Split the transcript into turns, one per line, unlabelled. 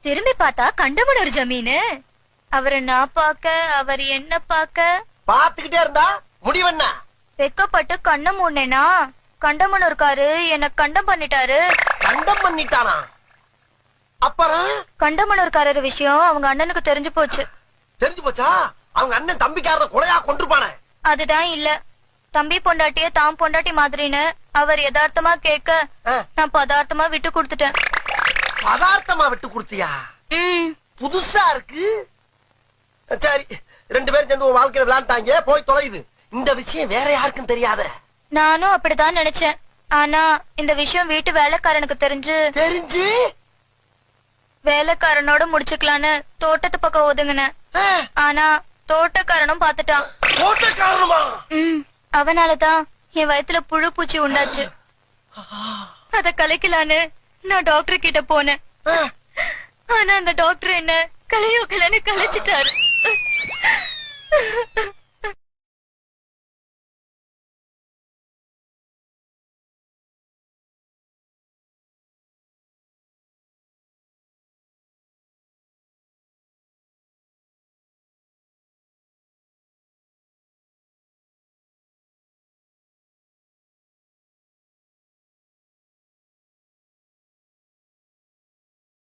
திரும்பி பார்த்தா கண்டமனூர் ஜமீனு. அவரை நான் பாக்க, அவர் என்ன பாக்க.
பாத்துக்கிட்டே இருந்தா முடிவென்ன?
வெக்கப்பட்டு கண்ண மூடனேனா கண்டமனூர்காரு என்ன கண்டம் பண்ணிட்டாரு.
கண்டம் பண்ணிட்டானா? அப்புறம்
கண்டமனூர்காரர் விஷயம் அவங்க அண்ணனுக்கு தெரிஞ்சு போச்சு.
தெரிஞ்சு போச்சா? அவங்க அண்ணன் தம்பிக்காரரை கொலையா கொண்டிருப்பானே.
அதுதான் இல்ல, தம்பி பொண்டாட்டிய தாம் பொண்டாட்டி மாதிரின்னு அவர் யதார்த்தமா கேட்க நான் பதார்த்தமா விட்டு கொடுத்துட்டேன்.
பதார்த்தமா விட்டு கொடுத்தியா? புதுசா இருக்கு. சரி, 2 பேரும் சேர்ந்து ஒரு வாழ்க்கையில விளையாண்டாங்க, போய் தொலையுது. இந்த விஷயம் வேற யாருக்கும் தெரியாத.
நானும் அப்படிதான் நினைச்சேன். ஆனா இந்த விஷயம் வீட்டு வேலைக்காரனுக்கு தெரிஞ்சு வேலைக்காரனோட முடிச்சுக்கலான்னு தோட்டத்து பக்கம் ஒதுங்கினேன். ஆனா தோட்டக்காரனும் பாத்துட்டான்.
தோட்டக்காரனுமா?
அவனாலதான் என் வயித்துல புழு பூச்சி உண்டாச்சு. அத கலைக்கலான்னு நான் டாக்டர் கிட்ட போனேன். ஆனா அந்த டாக்டர் என்ன கலையோ கலைன்னு கலைச்சிட்டாரு.